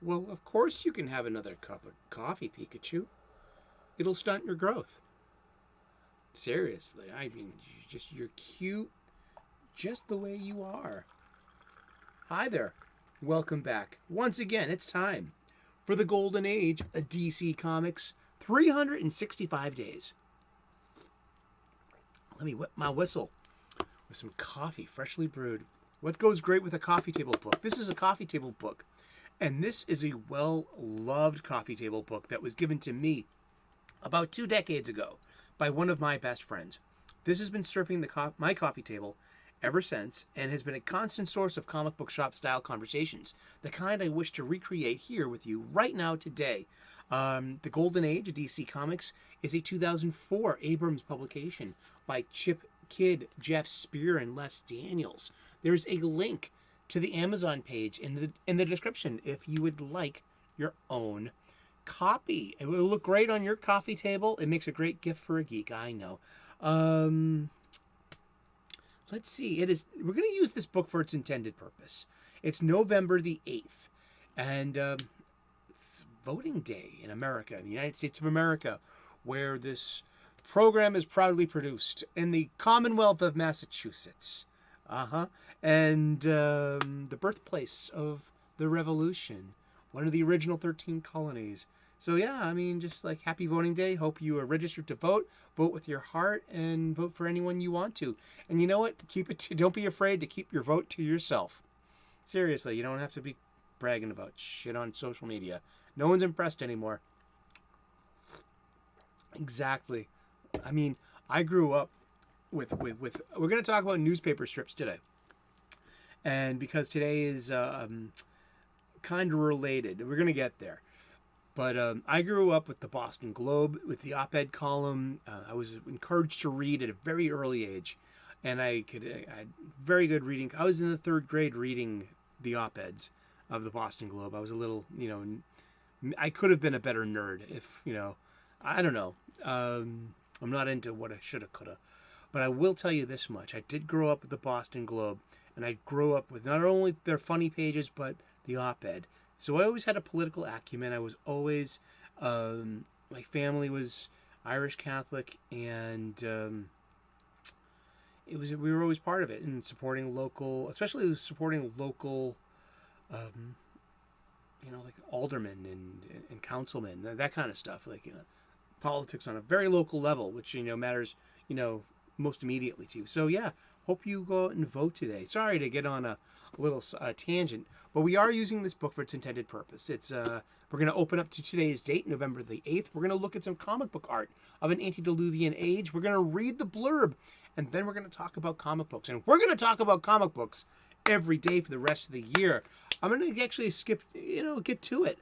Well, of course you can have another cup of coffee, Pikachu. It'll stunt your growth. Seriously, I mean, you're cute just the way you are. Hi there. Welcome back. Once again, it's time for the Golden Age of DC Comics 365 days. Let me whip my whistle with some coffee, freshly brewed. What goes great with a coffee table book? This is a coffee table book. And this is a well-loved coffee table book that was given to me about 2 decades ago by one of my best friends. This has been serving my coffee table ever since and has been a constant source of comic book shop style conversations, the kind I wish to recreate here with you right now today. The Golden Age of DC Comics is a 2004 Abrams publication by Chip Kidd, Geoff Spear, and Les Daniels. There's a link to the Amazon page in the description if you would like your own copy. It will look great on your coffee table. It makes a great gift for a geek, I know. Let's see. We're going to use this book for its intended purpose. It's November the 8th, and it's voting day in America, in the United States of America, where this program is proudly produced in the Commonwealth of Massachusetts. And the birthplace of the Revolution, one of the original 13 colonies. So yeah, I mean, just like happy voting day. Hope you are registered to vote. Vote with your heart and vote for anyone you want to. And you know what? Don't be afraid to keep your vote to yourself. Seriously, you don't have to be bragging about shit on social media. No one's impressed anymore. Exactly. I mean, I grew up with we're going to talk about newspaper strips today. And because today is kind of related, we're going to get there. But I grew up with the Boston Globe, with the op-ed column. I was encouraged to read at a very early age. And I had very good reading. I was in the 3rd grade reading the op-eds of the Boston Globe. I was a little, I could have been a better nerd if, I don't know. I'm not into what I shoulda, coulda. But I will tell you this much. I did grow up with the Boston Globe. And I grew up with not only their funny pages, but the op-ed. So I always had a political acumen. I was always, my family was Irish Catholic, and we were always part of it and supporting local, especially supporting local, like aldermen and councilmen, that kind of stuff. Like politics on a very local level, which matters, most immediately to you. So yeah, hope you go out and vote today. Sorry to get on a little tangent, but we are using this book for its intended purpose. It's we're going to open up to today's date, November the 8th. We're going to look at some comic book art of an antediluvian age. We're going to read the blurb, and then we're going to talk about comic books. And we're going to talk about comic books every day for the rest of the year. I'm going to actually skip, get to it.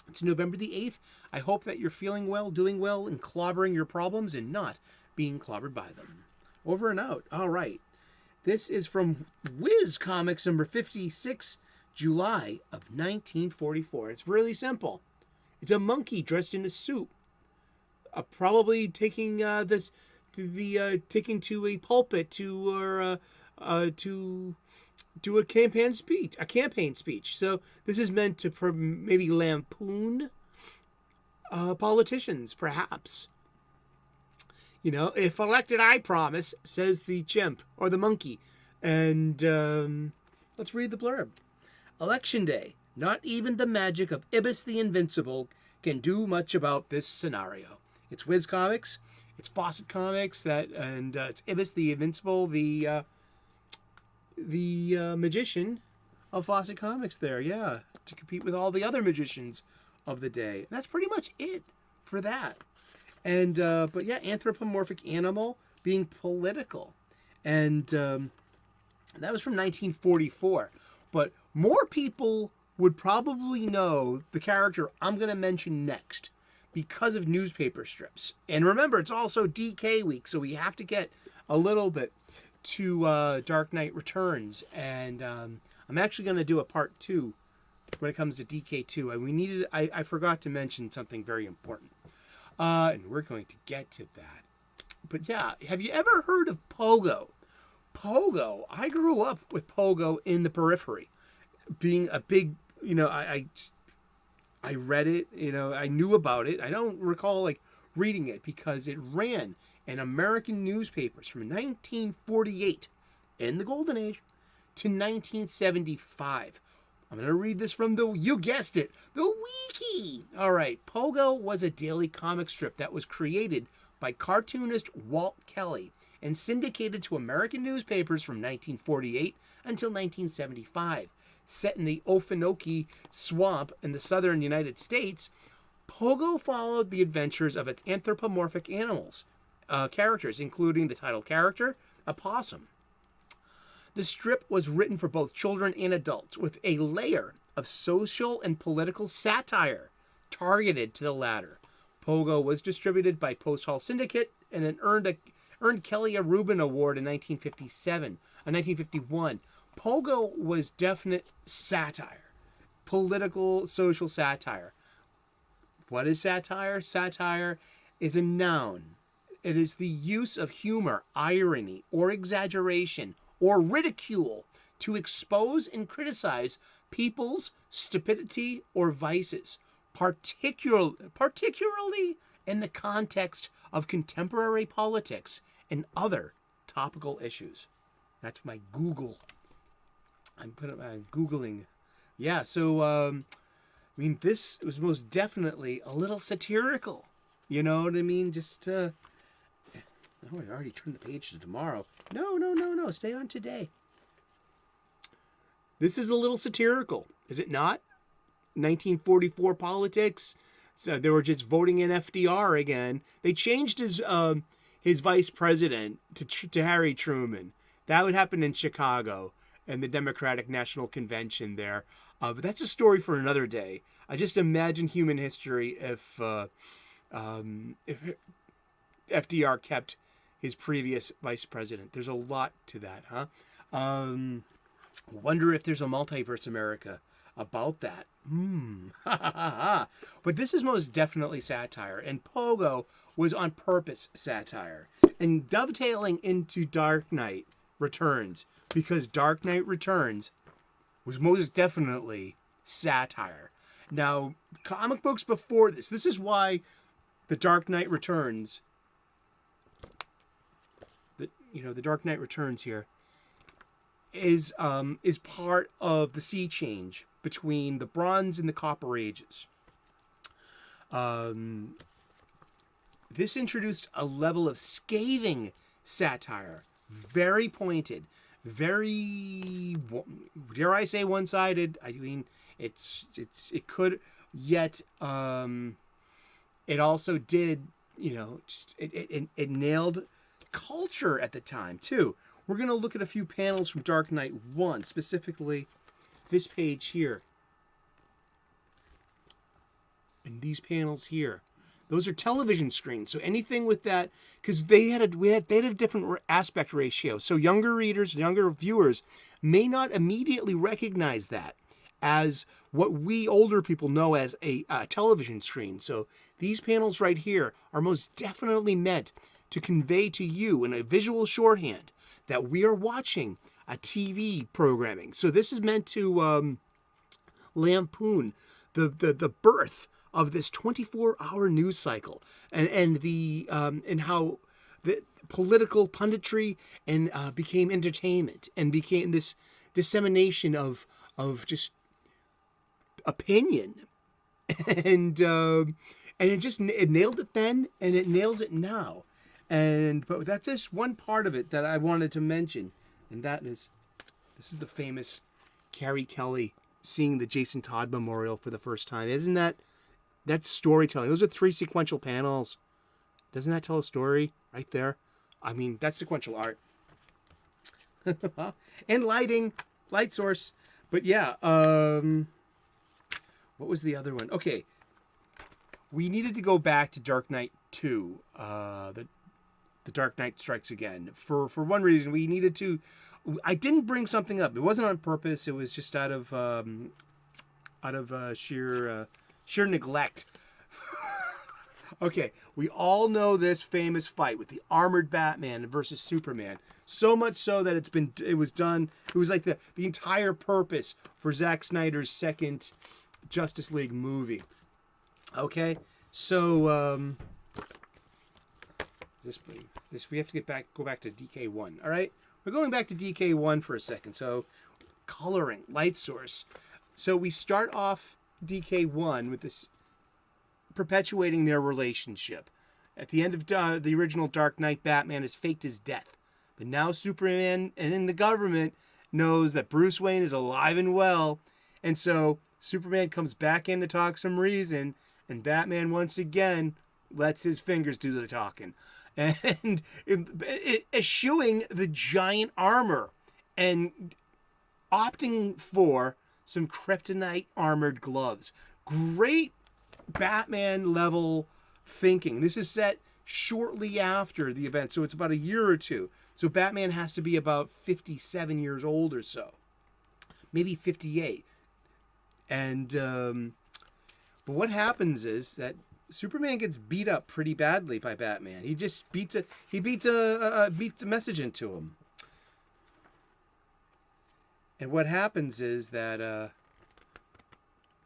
It's November the 8th. I hope that you're feeling well, doing well, and clobbering your problems and not being clobbered by them. Over and out. All right. This is from Whiz Comics number 56, July of 1944. It's really simple. It's a monkey dressed in a suit, probably taking taking to a pulpit to do a campaign speech. So this is meant to maybe lampoon politicians, perhaps. If elected, I promise, says the chimp or the monkey. And let's read the blurb. Election day. Not even the magic of Ibis the Invincible can do much about this scenario. It's Whiz Comics. It's Fawcett Comics. And it's Ibis the Invincible, the magician of Fawcett Comics there. Yeah, to compete with all the other magicians of the day. And that's pretty much it for that. And, but yeah, anthropomorphic animal being political. And that was from 1944. But more people would probably know the character I'm going to mention next because of newspaper strips. And remember, it's also DK week, so we have to get a little bit to Dark Knight Returns. And I'm actually going to do a part 2 when it comes to DK2. I forgot to mention something very important. And we're going to get to that. But yeah, have you ever heard of Pogo? Pogo, I grew up with Pogo in the periphery, being a big I read it, I knew about it. I don't recall like reading it because it ran in American newspapers from 1948 in the Golden Age to 1975. I'm going to read this from you guessed it, the wiki. All right. Pogo was a daily comic strip that was created by cartoonist Walt Kelly and syndicated to American newspapers from 1948 until 1975. Set in the Okefenokee Swamp in the southern United States, Pogo followed the adventures of its anthropomorphic characters, including the title character, a possum. The strip was written for both children and adults, with a layer of social and political satire targeted to the latter. Pogo was distributed by Post Hall Syndicate and it earned Kelly a Reuben Award in 1951. Pogo was definite satire, political, social satire. What is satire? Satire is a noun. It is the use of humor, irony, or exaggeration, or ridicule to expose and criticize people's stupidity or vices, particularly in the context of contemporary politics and other topical issues. That's my Google. I'm Googling. Yeah, so, this was most definitely a little satirical. You know what I mean? Just, I already turned the page to tomorrow. No. Stay on today. This is a little satirical, is it not? 1944 politics. So they were just voting in FDR again. They changed his vice president to Harry Truman. That would happen in Chicago and the Democratic National Convention there. But that's a story for another day. I just imagine human history if FDR kept his previous vice president. There's a lot to that, huh? Wonder if there's a multiverse America about that. But this is most definitely satire, and Pogo was on purpose satire. And dovetailing into Dark Knight Returns, because Dark Knight Returns was most definitely satire. Now, comic books before this is why the Dark Knight Returns, the Dark Knight Returns here, is part of the sea change between the Bronze and the Copper Ages. This introduced a level of scathing satire, very pointed, very, dare I say, one-sided. I mean, it could, yet it also did, it nailed culture at the time too. We're going to look at a few panels from Dark Knight 1, specifically this page here. And these panels here. Those are television screens. So anything with that, because they had a different aspect ratio. So younger readers, younger viewers may not immediately recognize that as what we older people know as a television screen. So these panels right here are most definitely meant to convey to you in a visual shorthand that we are watching a TV programming. So this is meant to lampoon the birth of this 24-hour news cycle and how the political punditry and became entertainment and became this dissemination of just opinion and it nailed it then and it nails it now. But that's just one part of it that I wanted to mention, and this is the famous Carrie Kelly seeing the Jason Todd Memorial for the first time. Isn't that's storytelling? Those are 3 sequential panels. Doesn't that tell a story right there? I mean, that's sequential art. And lighting, light source. But yeah, what was the other one? Okay, we needed to go back to Dark Knight 2. The Dark Knight Strikes Again. For one reason, we needed to. I didn't bring something up. It wasn't on purpose. It was just out of sheer neglect. Okay, we all know this famous fight with the armored Batman versus Superman. So much so that it was like the entire purpose for Zack Snyder's second Justice League movie. Okay, so this we have to go back to DK1. All right, we're going back to DK1 for a second. So coloring, light source. So we start off DK1 with this perpetuating their relationship. At the end of the original Dark Knight, Batman has faked his death. But now Superman and the government knows that Bruce Wayne is alive and well. And so Superman comes back in to talk some reason. And Batman once again lets his fingers do the talking. And eschewing the giant armor. And opting for some kryptonite armored gloves. Great Batman level thinking. This is set shortly after the event, so it's about a year or two. So Batman has to be about 57 years old or so, maybe 58. And but what happens is that Superman gets beat up pretty badly by Batman. He just beats a message into him. And what happens is that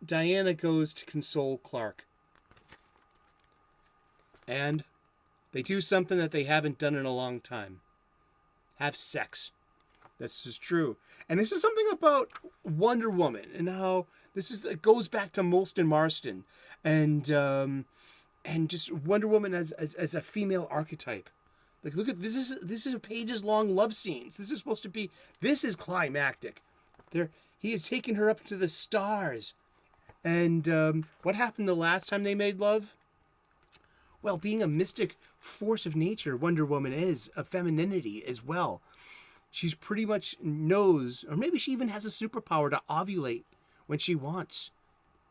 Diana goes to console Clark. And they do something that they haven't done in a long time. Have sex. This is true. And this is something about Wonder Woman and how it goes back to Molston Marston and just Wonder Woman as a female archetype. Like, look at this is a pages long love scenes. This is climactic. He has taken her up to the stars. And what happened the last time they made love? Well, being a mystic force of nature, Wonder Woman is, of femininity as well. She's pretty much knows, or maybe she even has a superpower to ovulate when she wants.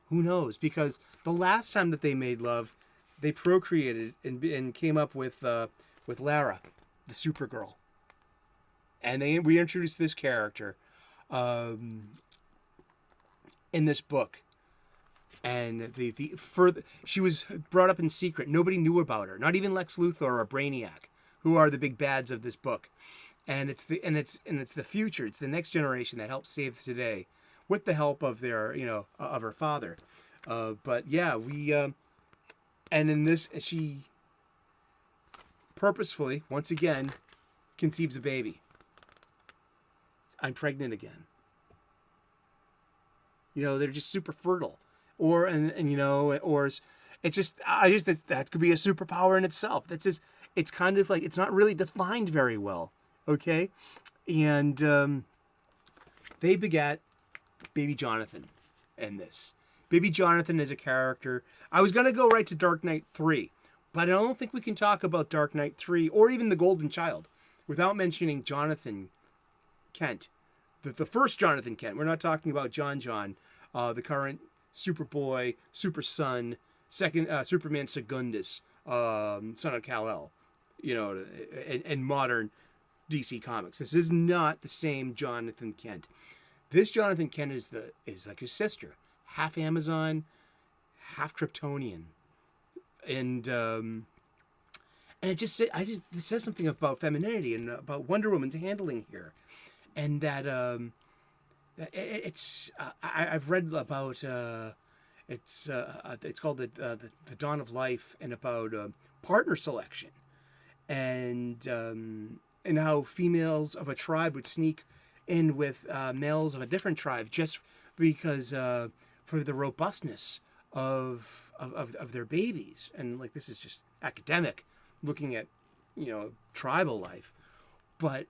Who knows? Because the last time that they made love, they procreated and came up with Lara, the Supergirl. And we introduced this character in this book. And she was brought up in secret. Nobody knew about her. Not even Lex Luthor or Brainiac, who are the big bads of this book. And it's the future. It's the next generation that helps save today, with the help of of her father. But yeah, and in this, she purposefully, once again, conceives a baby. I'm pregnant again. They're just super fertile. Or it's just that could be a superpower in itself. It's kind of like, it's not really defined very well. Okay. And they begat baby Jonathan in this. Baby Jonathan is a character. I was going to go right to Dark Knight 3, but I don't think we can talk about Dark Knight 3 or even the Golden Child without mentioning Jonathan Kent. The first Jonathan Kent. We're not talking about John, the current Superboy, Super Son, second Superman Secundus, son of Kal-El, in modern DC Comics. This is not the same Jonathan Kent. This Jonathan Kent is like his sister, half Amazon, half Kryptonian, and it says something about femininity and about Wonder Woman's handling here, and that I've read about it's called the Dawn of Life, and about partner selection, and how females of a tribe would sneak in with males of a different tribe just because for the robustness of their babies. And like, this is just academic looking at tribal life, but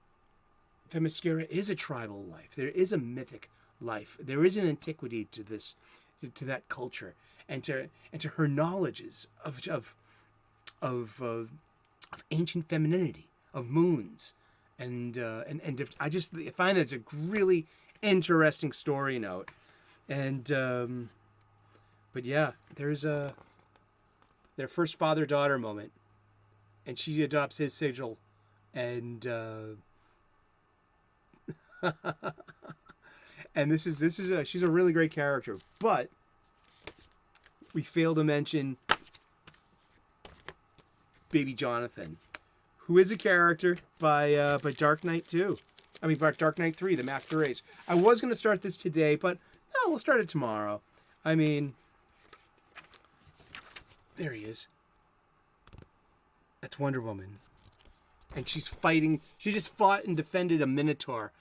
Themyscira is a tribal life. There is a mythic life. There is an antiquity to this, to that culture, and to her knowledges of ancient femininity, of moons, and I find that it's a really interesting story note, and but yeah, there's their first father-daughter moment, and she adopts his sigil, and and she's a really great character, but we fail to mention baby Jonathan, who is a character by Dark Knight 2. I mean, by Dark Knight 3, The Master Race. I was going to start this today, but no, we'll start it tomorrow. I mean, there he is. That's Wonder Woman. And she's fighting. She just fought and defended a Minotaur.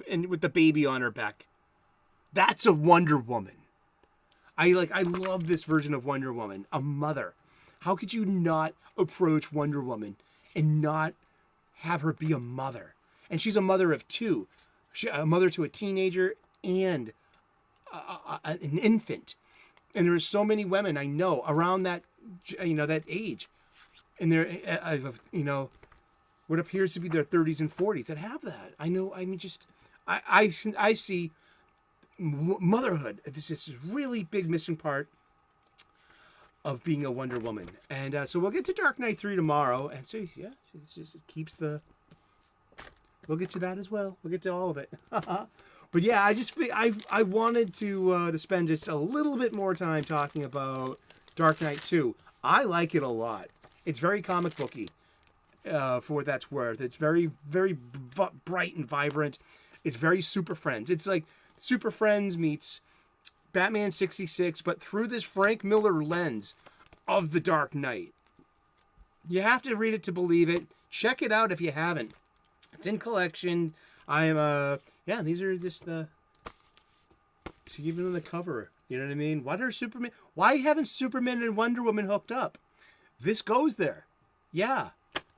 And with the baby on her back. That's a Wonder Woman. I love this version of Wonder Woman. A mother. How could you not approach Wonder Woman and not have her be a mother? And she's a mother of two. A mother to a teenager and an infant. And there's so many women I know around that, that age. And they're, what appears to be their 30s and 40s that have that. I know, I mean, just, I see motherhood. It's just a really big missing part of being a Wonder Woman. And so we'll get to Dark Knight 3 tomorrow. And so, yeah, it keeps the... We'll get to that as well. We'll get to all of it. But yeah, I wanted to spend just a little bit more time talking about Dark Knight 2. I like it a lot. It's very comic booky, for what that's worth. It's very, very bright and vibrant. It's very Super Friends. It's like Super Friends meets Batman 66, but through this Frank Miller lens of the Dark Knight. You have to read it to believe it. Check it out if you haven't. It's in collection. These are just even on the cover. You know what I mean? Why haven't Superman and Wonder Woman hooked up? This goes there. Yeah.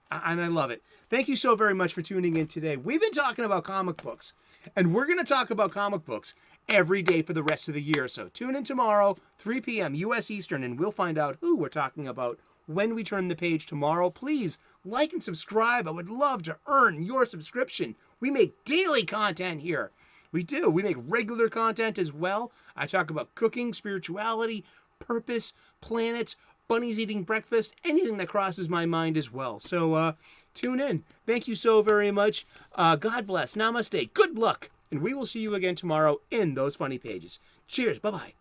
And I love it. Thank you so very much for tuning in today. We've been talking about comic books, and we're going to talk about comic books every day for the rest of the year. So tune in tomorrow, 3 p.m. U.S. Eastern, and we'll find out who we're talking about when we turn the page tomorrow. Please like and subscribe. I would love to earn your subscription. We make daily content here. We do. We make regular content as well. I talk about cooking, spirituality, purpose, planets, bunnies eating breakfast, anything that crosses my mind as well. So tune in. Thank you so very much. God bless. Namaste. Good luck. And we will see you again tomorrow in those funny pages. Cheers. Bye-bye.